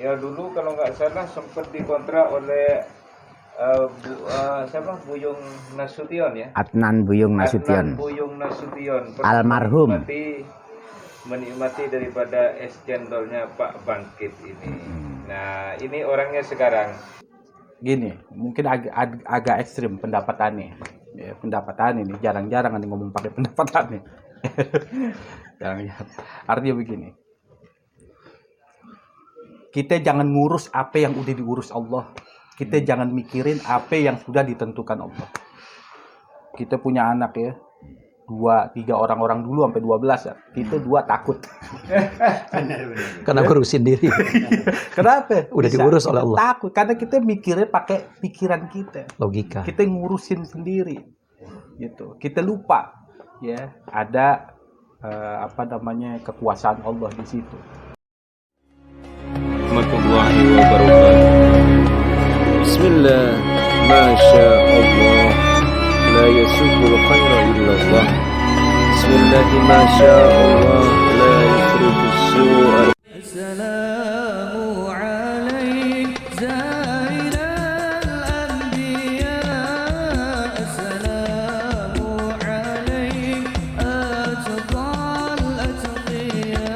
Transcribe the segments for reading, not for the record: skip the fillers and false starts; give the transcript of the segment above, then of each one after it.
Ya dulu kalau nggak salah sempat dikontrak oleh siapa, Buyung Nasution ya. Adnan Buyung Nasution. Adnan Buyung Nasution. Almarhum. Menikmati daripada es cendolnya Pak Bangkit ini. Nah ini orangnya sekarang. Gini, mungkin agak ekstrim pendapatannya. Ya, pendapatan ini jarang-jarang nanti ngomong pakai pendapatannya. Jarang-jarang. Artinya begini. Kita jangan ngurus apa yang udah diurus Allah. Kita jangan mikirin apa yang sudah ditentukan Allah. Kita punya anak ya. 2-3 orang dulu sampai 12 ya. Kita 2 takut. Karena ngurusin diri. Kenapa? Udah diurus oleh Allah. Takut karena kita mikirnya pakai pikiran kita. Logika. Kita ngurusin sendiri. Gitu. Kita lupa ya, ada kekuasaan Allah di situ. Warahmatullahi wabarakatuh. Bismillah, masya Allah, la yasukul khaira illallah. Bismillah, masya Allah, la yusrifu su'a. Assalamu alaik zainal anbiya. Assalamu alaik atqal atqiya.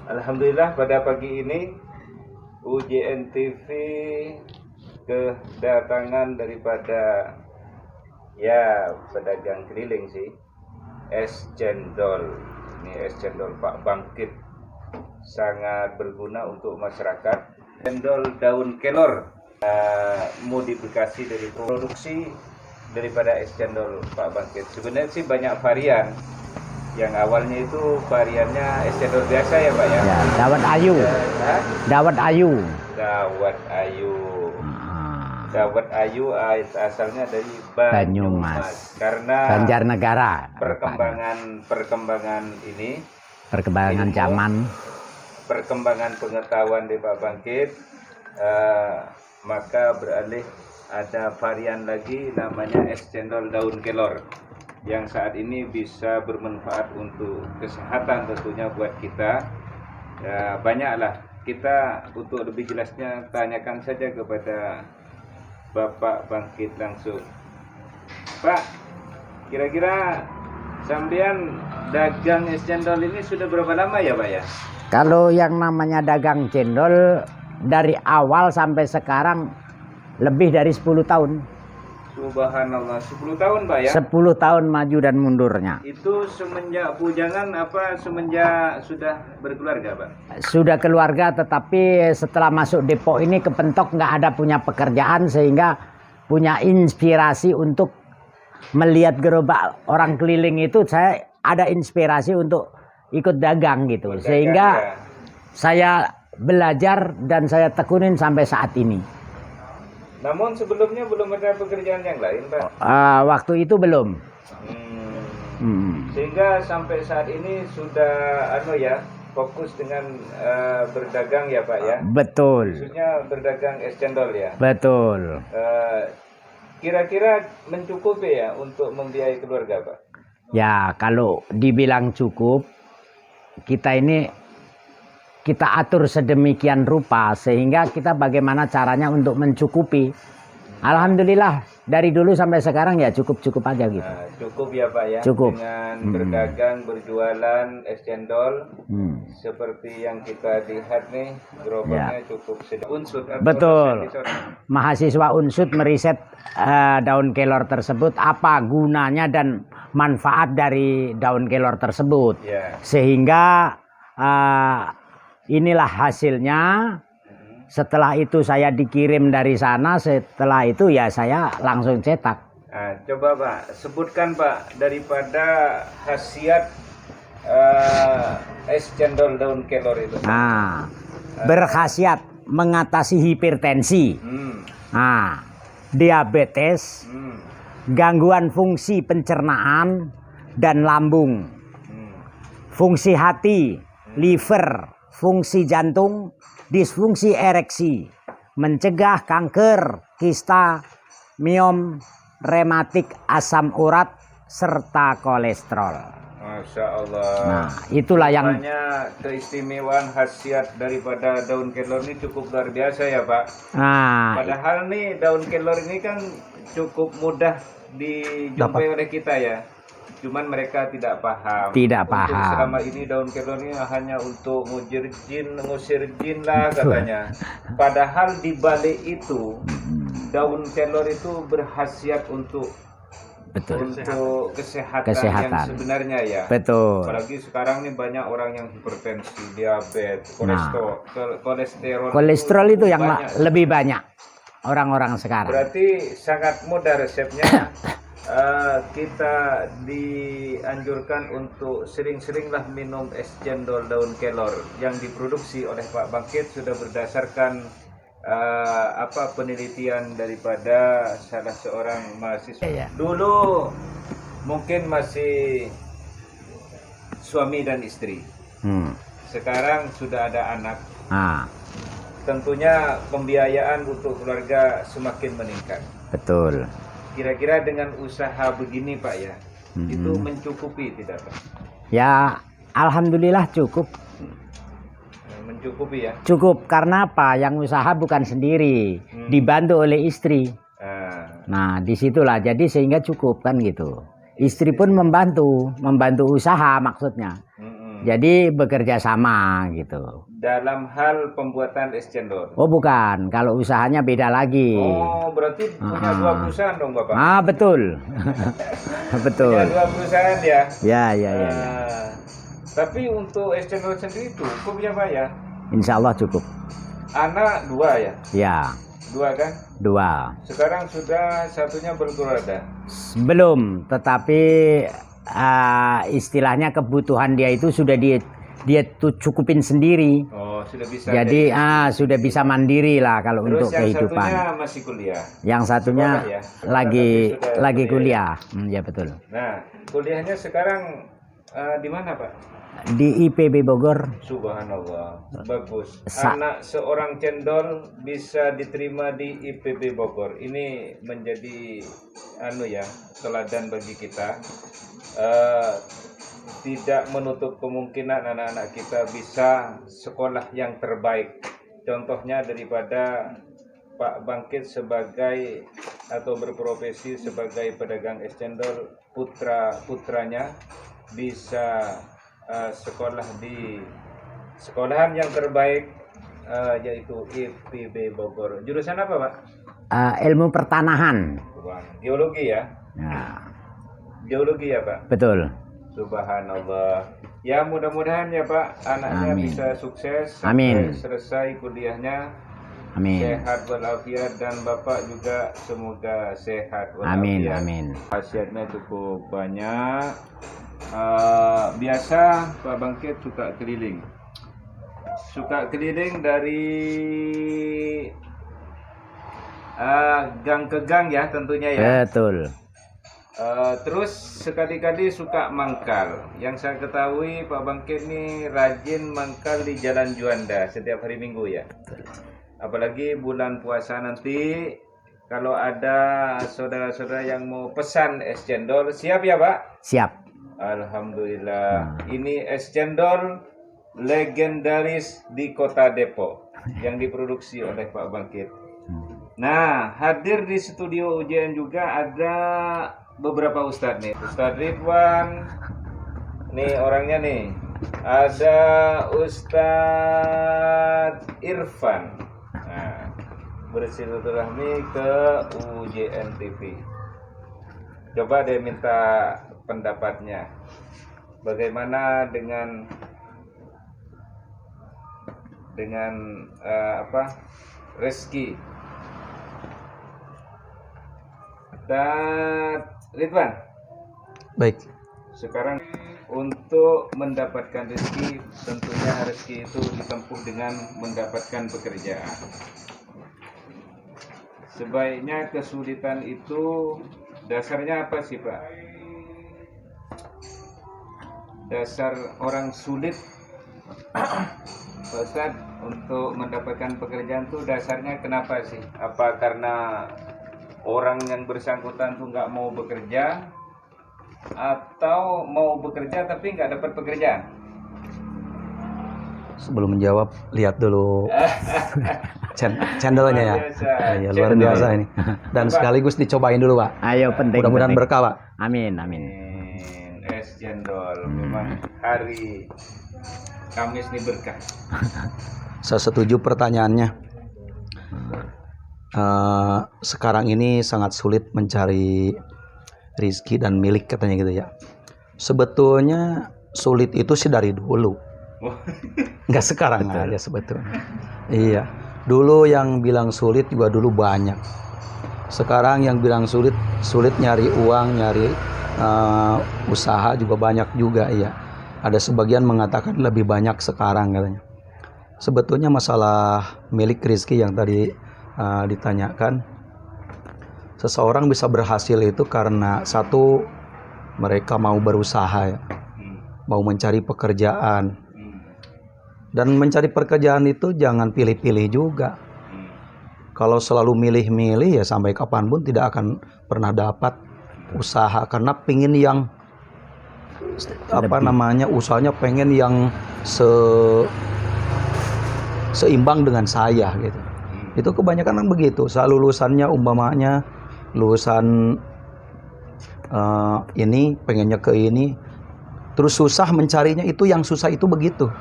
Alhamdulillah pada pagi ini UJN TV kedatangan daripada ya pedagang keliling sih, es cendol. Ini es cendol Pak Bangkit, sangat berguna untuk masyarakat. Cendol daun kelor, modifikasi dari produksi daripada es cendol Pak Bangkit. Sebenarnya sih banyak varian. Yang awalnya itu variannya es cendol biasa ya Pak ya? Ya, dawet ayu. Dawet ayu. Dawet ayu. Dawet ayu asalnya dari Banyumas. Karena Banjarnegara. perkembangan ini. Perkembangan zaman. Perkembangan pengetahuan di Pak Bangkit. Maka beralih ada varian lagi namanya es cendol daun kelor, yang saat ini bisa bermanfaat untuk kesehatan tentunya buat kita. Ya, banyaklah. Kita untuk lebih jelasnya tanyakan saja kepada Bapak Bangkit langsung. Pak, kira-kira sampean dagang es cendol ini sudah berapa lama ya Pak ya? Kalau yang namanya dagang cendol dari awal sampai sekarang lebih dari 10 tahun. Subhanallah, 10 tahun Pak ya? 10 tahun maju dan mundurnya. Itu semenjak bujangan apa semenjak sudah berkeluarga Pak? Sudah keluarga, tetapi setelah masuk Depok ini kepentok nggak ada punya pekerjaan, sehingga punya inspirasi untuk melihat gerobak orang keliling itu. Saya ada inspirasi untuk ikut dagang gitu. Sehingga saya belajar dan saya tekunin sampai saat ini. Namun sebelumnya belum ada pekerjaan yang lain Pak? Waktu itu belum. Sehingga sampai saat ini sudah fokus dengan berdagang ya Pak ya? Betul. Khususnya berdagang es cendol ya? Betul. Kira-kira mencukupi ya untuk membiayai keluarga Pak? Ya kalau dibilang cukup, kita atur sedemikian rupa sehingga kita bagaimana caranya untuk mencukupi. Alhamdulillah dari dulu sampai sekarang ya cukup aja gitu. Cukup ya Pak ya? Cukup. Dengan berdagang, berjualan es cendol seperti yang kita lihat nih, gerobaknya cukup unsut. Betul. Mahasiswa unsut meriset daun kelor tersebut, apa gunanya dan manfaat dari daun kelor tersebut. Sehingga inilah hasilnya. Setelah itu saya dikirim dari sana. Setelah itu ya saya langsung cetak. Coba Pak sebutkan Pak daripada khasiat es cendol daun kelor itu. Berkhasiat mengatasi hipertensi, diabetes, gangguan fungsi pencernaan dan lambung, fungsi hati, liver, fungsi jantung, disfungsi ereksi, mencegah kanker, kista, miom, rematik, asam urat, serta kolesterol. Masya Allah. Nah, itulah yang Makanya keistimewaan khasiat daripada daun kelor ini cukup luar biasa ya Pak. nah Padahal nih daun kelor ini kan cukup mudah dijumpai oleh kita ya. Cuman mereka tidak paham. Tidak Untuk paham. selama ini daun kelor ini hanya untuk ngusir jin lah katanya. Padahal di balik itu daun kelor itu berkhasiat untuk betul. kesehatan Kesehatan. yang sebenarnya ya. Betul. Apalagi sekarang nih banyak orang yang hipertensi, diabetes, kolesterol. Kolesterol itu yang banyak. lebih banyak orang-orang sekarang. Berarti sangat mudah resepnya. Kita dianjurkan untuk sering-seringlah minum es cendol daun kelor yang diproduksi oleh Pak Bangkit sudah berdasarkan penelitian daripada salah seorang mahasiswa. Iya. Dulu mungkin masih suami dan istri. Sekarang sudah ada anak. Ah, Tentunya pembiayaan untuk keluarga semakin meningkat. betul. Kira-kira dengan usaha begini Pak ya, itu mencukupi tidak Pak? Ya, alhamdulillah cukup. Mencukupi ya. Cukup karena apa? Yang usaha bukan sendiri, dibantu oleh istri. Nah, disitulah jadi sehingga cukup kan gitu. Istri pun membantu usaha maksudnya. Jadi bekerja sama gitu. Dalam hal pembuatan es cendol. Oh bukan, kalau usahanya beda lagi. Oh, berarti punya dua perusahaan dong Bapak? Ah betul, betul. Punya dua perusahaan ya? Ya. Tapi untuk es cendol sendiri cukup ya Pak ya? Insya Allah cukup. Anak dua ya? Ya, Dua kan? 2. Sekarang sudah satunya berkeluarga. Belum, tetapi istilahnya kebutuhan dia itu sudah dia cukupin sendiri. Oh, sudah bisa. Jadi sudah bisa mandiri lah kalau Terus untuk yang kehidupan. satunya masih kuliah. Yang satunya Sekolah ya? Sekolah lagi tapi sudah kuliah. Ya betul. Nah, kuliahnya sekarang di mana Pak? Di IPB Bogor. Subhanallah, bagus. Anak seorang cendol bisa diterima di IPB Bogor. Ini menjadi teladan bagi kita. Tidak menutup kemungkinan anak-anak kita bisa sekolah yang terbaik. Contohnya daripada Pak Bangkit sebagai atau berprofesi sebagai pedagang es cendol, putranya bisa sekolah di sekolahan yang terbaik yaitu IPB Bogor. Jurusan apa Pak? Ilmu pertanahan. Geologi ya? Nah, Geologi ya Pak? betul. Subhanallah. Ya mudah-mudahan ya Pak anaknya Amin. bisa sukses Amin. sampai selesai kuliahnya. Amin. Sehat walafiat dan Bapak juga semoga sehat Amin. walafiat. Amin. Khasiatnya cukup banyak. Biasa Pak Bangkit suka keliling dari gang ke gang ya tentunya ya. Betul. Terus sekali-kali suka mangkal. Yang saya ketahui Pak Bangkit ini rajin mangkal di Jalan Juanda setiap hari Minggu ya. Apalagi bulan puasa nanti, kalau ada saudara-saudara yang mau pesan es cendol, siap ya Pak? Siap. Alhamdulillah. Ini es cendol legendaris di Kota Depok yang diproduksi oleh Pak Bangkit. Nah, hadir di studio ujian juga ada beberapa ustadz nih. Ustadz Ridwan, nih orangnya nih. Ada Ustadz Irfan. Nah, bersilaturahmi ke UJN TV. Coba deh minta pendapatnya. Bagaimana dengan rezeki? Dan Ridwan, Baik. sekarang untuk mendapatkan rezeki, tentunya rezeki itu ditempuh dengan mendapatkan pekerjaan. Sebaiknya kesulitan itu dasarnya apa sih Pak? Dasar orang sulit Pak Ustadz untuk mendapatkan pekerjaan itu dasarnya kenapa sih? Apa karena orang yang bersangkutan tuh nggak mau bekerja, atau mau bekerja tapi nggak dapat pekerjaan? Sebelum menjawab, lihat dulu channelnya ya. Luar biasa. Ya, luar Channel. biasa ini. Dan sekaligus dicobain dulu, Pak. Ayo, penting. Mudah-mudahan penting. berkah, Pak. Amin, amin. Es cendol memang hari Kamis ini berkah. Saya setuju pertanyaannya. Sekarang ini sangat sulit mencari rizki dan milik katanya gitu ya. Sebetulnya sulit itu sih dari dulu. Nggak sekarang aja sebetulnya. Iya. Dulu yang bilang sulit juga dulu banyak. Sekarang yang bilang sulit nyari uang, nyari usaha juga banyak juga ya. Ada sebagian mengatakan lebih banyak sekarang katanya. Sebetulnya masalah milik rezeki yang tadi ditanyakan, seseorang bisa berhasil itu karena satu, mereka mau berusaha ya, mau mencari pekerjaan. Dan mencari pekerjaan itu jangan pilih-pilih juga. Kalau selalu milih-milih ya sampai kapanpun tidak akan pernah dapat usaha, karena pingin yang usahanya pengen yang seimbang dengan saya gitu. Itu kebanyakan kan begitu. Saat lulusannya umpamanya lulusan ini pengennya ke ini, terus susah mencarinya, itu yang susah itu begitu.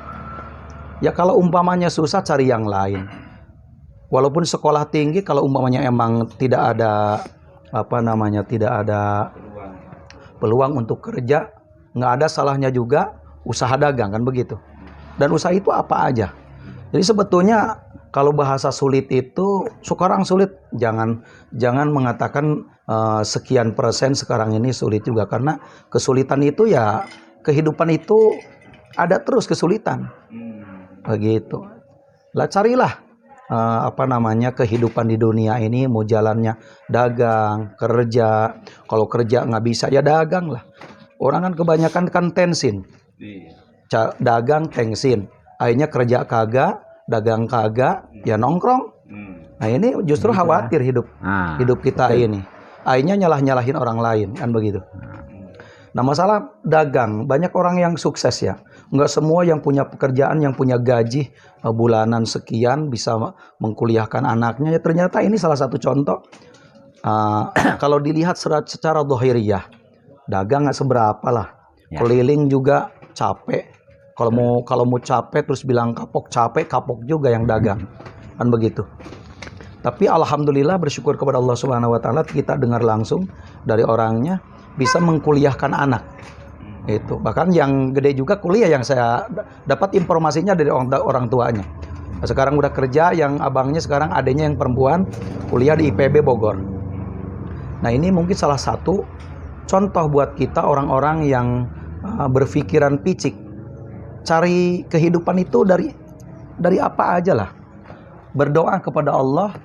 Ya kalau umpamanya susah cari yang lain. Walaupun sekolah tinggi, kalau umpamanya emang tidak ada tidak ada peluang untuk kerja, nggak ada salahnya juga usaha dagang kan begitu. Dan usaha itu apa aja. Jadi sebetulnya kalau bahasa sulit itu sekarang sulit, jangan mengatakan sekian persen sekarang ini sulit juga, karena kesulitan itu ya kehidupan itu ada terus kesulitan. Begitu. Lah carilah kehidupan di dunia ini, mau jalannya dagang, kerja. Kalau kerja nggak bisa ya dagang lah. Orang kan kebanyakan kan tensin. Dagang tensin. Akhirnya kerja kagak, dagang kagak, ya nongkrong. Nah ini justru khawatir hidup kita ini. Akhirnya nyalahin orang lain kan begitu. Nah masalah dagang, banyak orang yang sukses ya. Nggak semua yang punya pekerjaan, yang punya gaji bulanan sekian bisa mengkuliahkan anaknya. Ya, ternyata ini salah satu contoh. Kalau dilihat secara dohiriyah, dagang nggak seberapa lah. Ya. Keliling juga capek. Kalau mau capek terus bilang kapok juga yang dagang. Kan begitu. Tapi alhamdulillah bersyukur kepada Allah Subhanahu wa taala, kita dengar langsung dari orangnya bisa mengkuliahkan anak. Itu bahkan yang gede juga kuliah, yang saya dapat informasinya dari orang tuanya. Sekarang udah kerja, yang abangnya sekarang adanya yang perempuan kuliah di IPB Bogor. Nah ini mungkin salah satu contoh buat kita orang-orang yang berpikiran picik. Cari kehidupan itu dari apa aja lah. Berdoa kepada Allah,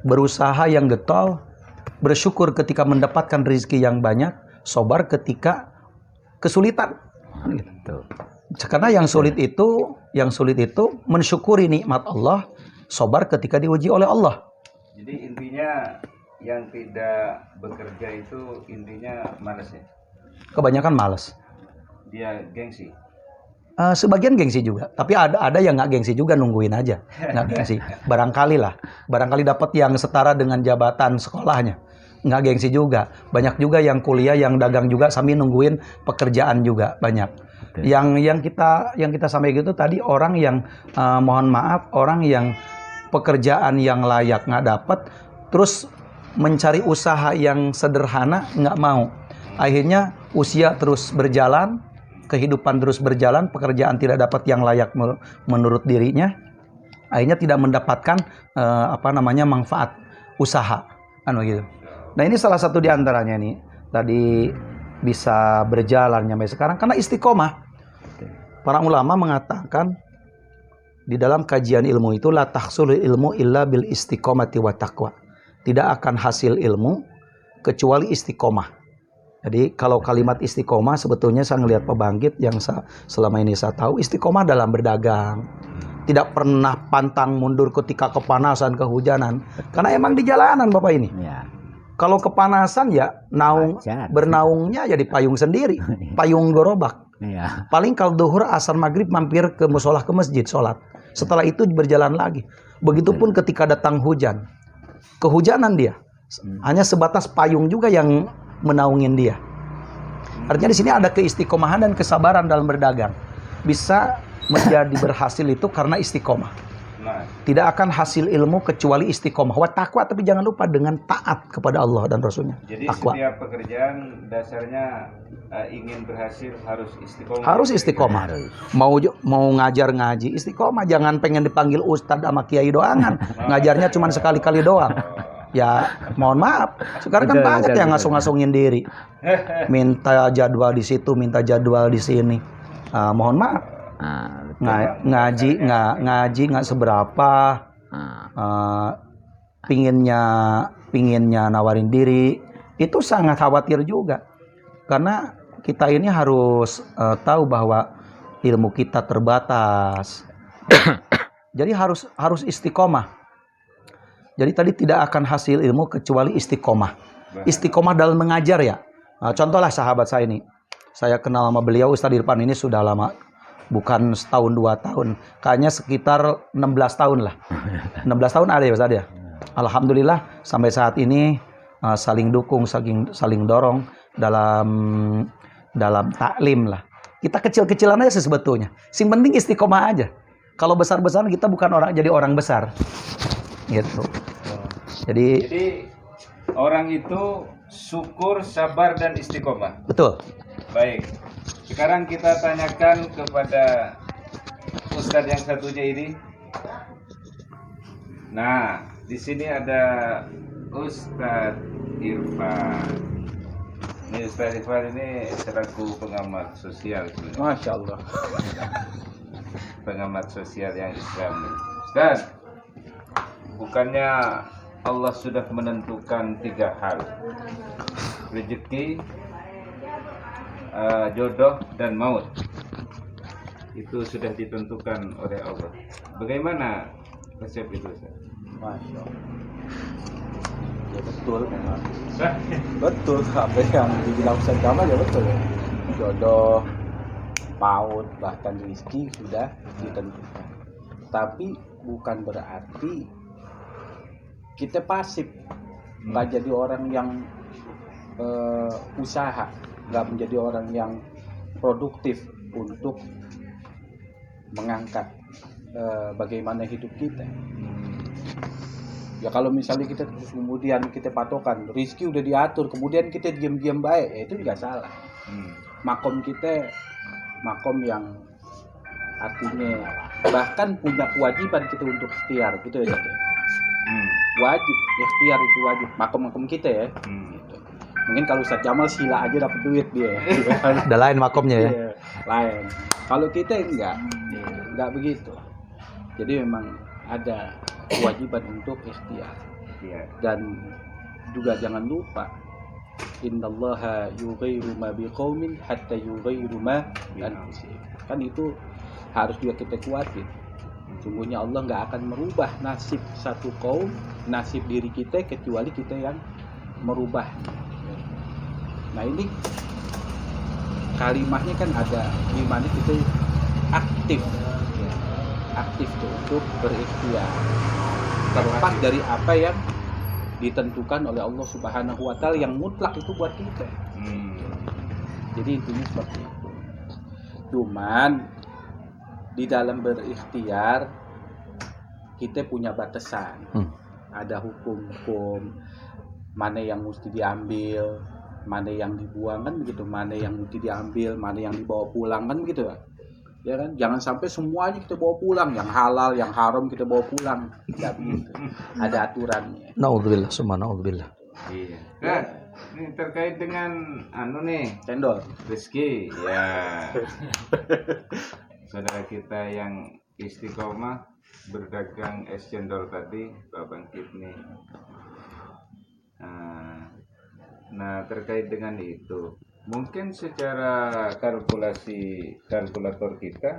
berusaha yang getol, bersyukur ketika mendapatkan rezeki yang banyak, sabar ketika kesulitan. Gitu. Karena yang sulit itu mensyukuri nikmat Allah, sabar ketika diuji oleh Allah. Jadi intinya yang tidak bekerja itu intinya malas ya. Kebanyakan malas. Dia gengsi. Sebagian gengsi juga, tapi ada yang nggak gengsi juga, nungguin aja, nggak gengsi. Barangkali dapat yang setara dengan jabatan sekolahnya, nggak gengsi juga. Banyak juga yang kuliah, yang dagang juga sambil nungguin pekerjaan juga banyak. Okay. Yang kita sampaikan itu tadi orang yang mohon maaf, orang yang pekerjaan yang layak nggak dapat, terus mencari usaha yang sederhana nggak mau. Akhirnya usia terus berjalan, kehidupan terus berjalan, pekerjaan tidak dapat yang layak menurut dirinya, akhirnya tidak mendapatkan manfaat usaha, kan begitu. Nah ini salah satu di antaranya nih, tadi bisa berjalan sampai sekarang karena istiqomah. Para ulama mengatakan di dalam kajian ilmu itu la tahsulul ilmu illa bil istiqomati wa taqwa. Tidak akan hasil ilmu kecuali istiqomah. Jadi kalau kalimat istiqomah sebetulnya saya ngelihat pembangkit yang selama ini saya tahu, istiqomah dalam berdagang. Tidak pernah pantang mundur ketika kepanasan, kehujanan. Karena emang di jalanan Bapak ini. Ya. Kalau kepanasan ya Wajar. bernaungnya ya di payung sendiri, payung gerobak. Iya. Paling kalau duhur, asar, maghrib mampir ke musola, ke masjid sholat. Setelah itu berjalan lagi. Begitupun ketika datang hujan, kehujanan dia hanya sebatas payung juga yang menaungin dia. Artinya di sini ada keistiqomahan dan kesabaran dalam berdagang. Bisa menjadi berhasil itu karena istiqomah. Nah, Tidak akan hasil ilmu kecuali istiqomah. Wa taqwa, tapi jangan lupa dengan taat kepada Allah dan Rasulnya. jadi Taqwa. setiap pekerjaan dasarnya ingin berhasil harus istiqomah. Harus istiqomah. Mau ngajar ngaji istiqomah, jangan pengen dipanggil ustadz sama kiai doangan. Ngajarnya cuma sekali-kali doang. Ya, mohon maaf. Sekarang kan Betul, banyak betul, yang betul. ngasung-ngasungin diri. Minta jadwal di situ, minta jadwal di sini. Mohon maaf. Nah, Ngaji nggak seberapa. Pinginnya nawarin diri. Itu sangat khawatir juga. Karena kita ini harus tahu bahwa ilmu kita terbatas. Jadi harus istiqomah. Jadi tadi tidak akan hasil ilmu kecuali istiqomah. Istiqomah dalam mengajar ya. Nah, contohlah sahabat saya ini. Saya kenal sama beliau, Ustadz Irfan ini sudah lama. Bukan setahun 2 tahun. Kayaknya sekitar 16 tahun lah. 16 tahun ada ya Ustadz ya. Alhamdulillah sampai saat ini saling dukung, saling dorong dalam taklim lah. Kita kecil-kecilan aja sih sebetulnya. Sing penting istiqomah aja. Kalau besar-besaran kita bukan jadi orang besar. Gitu. Jadi orang itu syukur, sabar, dan istiqomah. betul. Baik. Sekarang kita tanyakan kepada Ustadz yang satunya ini. Nah, di sini ada Ustadz Irfan. Ini Ustadz Irfan ini selaku pengamat sosial sebenarnya. Masya Allah. Pengamat sosial yang Islami. Ustadz, bukannya Allah sudah menentukan 3 hal: rezeki, jodoh, dan maut. Itu sudah ditentukan oleh Allah. Bagaimana resep itu, Ustaz? Masya Allah. Ya betul memang. Betul apa yang dibilang Ustaz Kamal ya betul ya. Jodoh, maut, bahkan rezeki sudah ditentukan. Tapi bukan berarti kita pasif, nggak jadi orang yang usaha, nggak menjadi orang yang produktif untuk mengangkat bagaimana hidup kita. Ya kalau misalnya kita terus kemudian kita patokan rezeki udah diatur, kemudian kita diam-diam baik, ya itu juga salah. Makom kita makom yang artinya bahkan punya kewajiban kita untuk ikhtiar gitu ya. Wajib ikhtiar itu wajib, makom-makom kita ya. Gitu. Mungkin kalau Ustaz Jamal sila aja dapat duit dia. Ada lain makomnya ya. Iya, lain. Kalau kita enggak begitu. Jadi memang ada kewajiban untuk ikhtiar. Dan juga jangan lupa innallaha yughayyiru ma biqaumin hatta yughayyiru ma bi anfusihim. Kan itu harus juga kita kuatin. Sungguhnya Allah nggak akan merubah nasib satu kaum, nasib diri kita kecuali kita yang merubah. Nah ini kalimahnya kan ada di mana kita aktif tuh untuk berikhtiar terlepas dari apa yang ditentukan oleh Allah Subhanahu wa Ta'ala yang mutlak itu buat kita. Jadi intinya seperti itu. Cuman di dalam berikhtiar kita punya batasan. Ada hukum-hukum mana yang mesti diambil, mana yang dibuang kan begitu, mana yang mesti diambil, mana yang dibawa pulang kan begitu ya kan, jangan sampai semuanya kita bawa pulang, yang halal yang haram kita bawa pulang, tidak begitu, ada aturannya. Naudzubillah, summa naudzubillah. Iya. Nah, ini terkait dengan Cendol rezeki ya. Saudara kita yang istiqomah berdagang es cendol tadi, Pak Bangkit nih. Nah, terkait dengan itu, mungkin secara kalkulator kita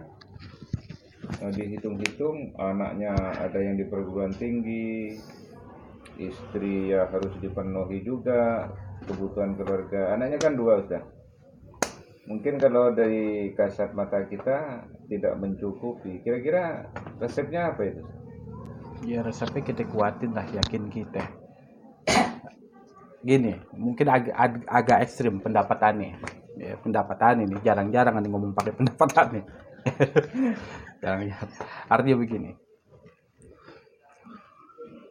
dihitung-hitung anaknya ada yang di perguruan tinggi, istri ya harus dipenuhi juga kebutuhan keluarga. Anaknya kan 2 Ustaz. Mungkin kalau dari kasat mata kita tidak mencukupi. Kira-kira resepnya apa itu? Ya resepnya kita kuatin lah, yakin kita. Gini, mungkin agak ekstrim pendapatannya. Ya, pendapatannya nih jarang-jarang ada ngomong pakai pendapatannya. Jarang-jarang. Artinya begini.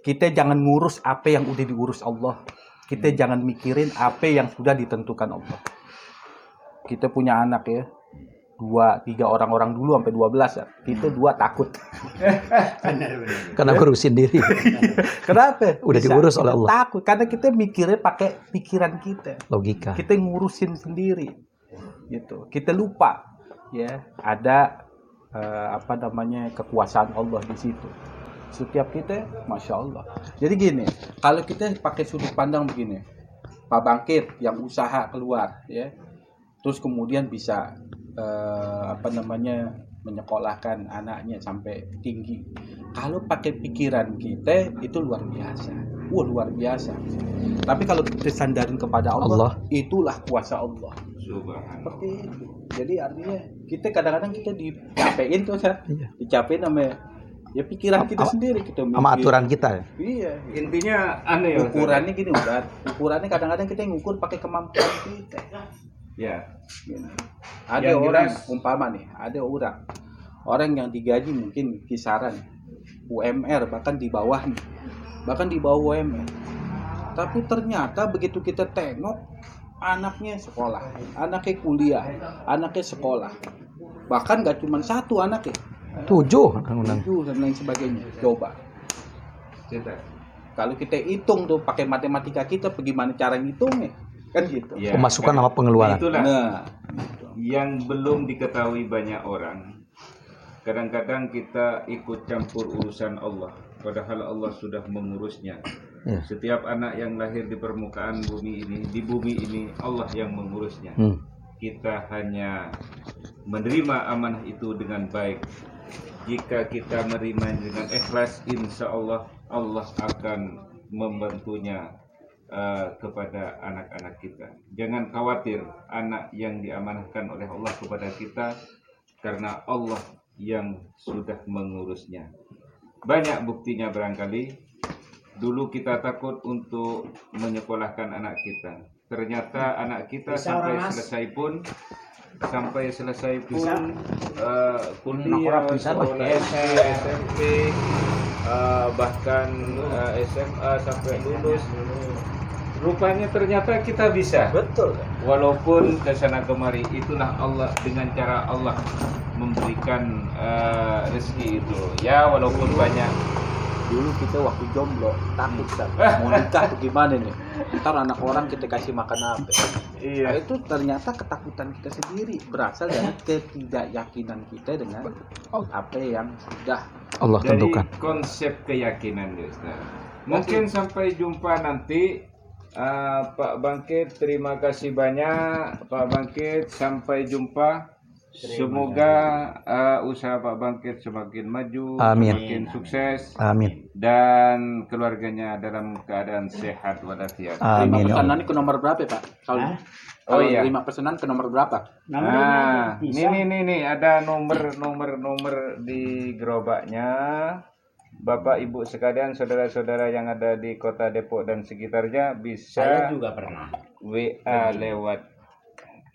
Kita jangan ngurus apa yang udah diurus Allah. Kita jangan mikirin apa yang sudah ditentukan Allah. Kita punya anak ya. 2-3 orang dulu sampai 12 ya. Kita 2 takut. Karena ngurusin diri. Kenapa? Udah diurus oleh Allah. Takut karena kita mikirnya pakai pikiran kita. Logika. Kita ngurusin sendiri. Gitu. Kita lupa ya, ada kekuasaan Allah di situ. Setiap kita, masya Allah. Jadi gini, kalau kita pakai sudut pandang begini, Pak Bangkit yang usaha keluar, ya, terus kemudian bisa menyekolahkan anaknya sampai tinggi. Kalau pakai pikiran kita itu luar biasa, luar biasa. Tapi kalau kita sandarin kepada Allah, itulah kuasa Allah. Seperti itu. Jadi artinya kita kadang-kadang kita dicapein tuh, dicapein sama ya pikiran kita sendiri, kita Sama aturan kita ya. Iya. Intinya aneh ya. Ukurannya gini udah. Ukurannya kadang-kadang kita ngukur pakai kemampuan kita. Ya. Gini. Ada Yang orang jelas. umpama nih, ada orang yang digaji mungkin kisaran UMR bahkan di bawah UMR. Tapi ternyata begitu kita tengok anaknya sekolah, anaknya kuliah, anaknya sekolah. Bahkan gak cuma 1 anaknya. 7 dan lain sebagainya. Coba. Kalau kita hitung tuh pakai matematika kita, bagaimana cara ngitungnya? Kan gitu. Ya, Pemasukan sama pengeluaran. Itulah Nah, yang belum diketahui banyak orang. Kadang-kadang kita ikut campur urusan Allah, padahal Allah sudah mengurusnya. Ya. Setiap anak yang lahir di permukaan bumi ini, di bumi ini Allah yang mengurusnya. Kita hanya menerima amanah itu dengan baik. Jika kita menerima dengan ikhlas, insya Allah Allah akan membantunya kepada anak-anak kita. Jangan khawatir anak yang diamanahkan oleh Allah kepada kita, karena Allah yang sudah mengurusnya. Banyak buktinya barangkali. Dulu kita takut untuk menyekolahkan anak kita. Ternyata anak kita sampai selesai pun kuliah, sekolah SD, SMP, bahkan SMA sampai lulus. Rupanya ternyata kita bisa. betul. Walaupun kesana kemari, itulah Allah, dengan cara Allah memberikan rezeki itu. Ya walaupun banyak. Dulu kita waktu jomblo takut kan, mau nikah tuh gimana nih? Ntar anak orang kita kasih makan apa? Nah, itu ternyata ketakutan kita sendiri berasal dari ketidakyakinan kita dengan apa yang sudah Allah Jadi tentukan. konsep keyakinan ya Ustaz. Mungkin sampai jumpa nanti. Pak Bangkit, terima kasih banyak Pak Bangkit, sampai jumpa. Semoga usaha Pak Bangkit semakin maju, Amin. semakin sukses, Amin. dan keluarganya dalam keadaan sehat walafiat. Terima Amin. ya pesanan Allah. ini ke nomor berapa Pak? Kalau Oh iya. terima pesanan ke nomor berapa? Nah, ini ada nomor di gerobaknya. Bapak Ibu sekalian, saudara-saudara yang ada di Kota Depok dan sekitarnya bisa Saya juga pernah. WA lewat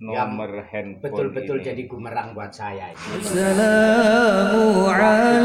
nomor handphone Betul-betul ini. jadi bumerang buat saya. السلام عليك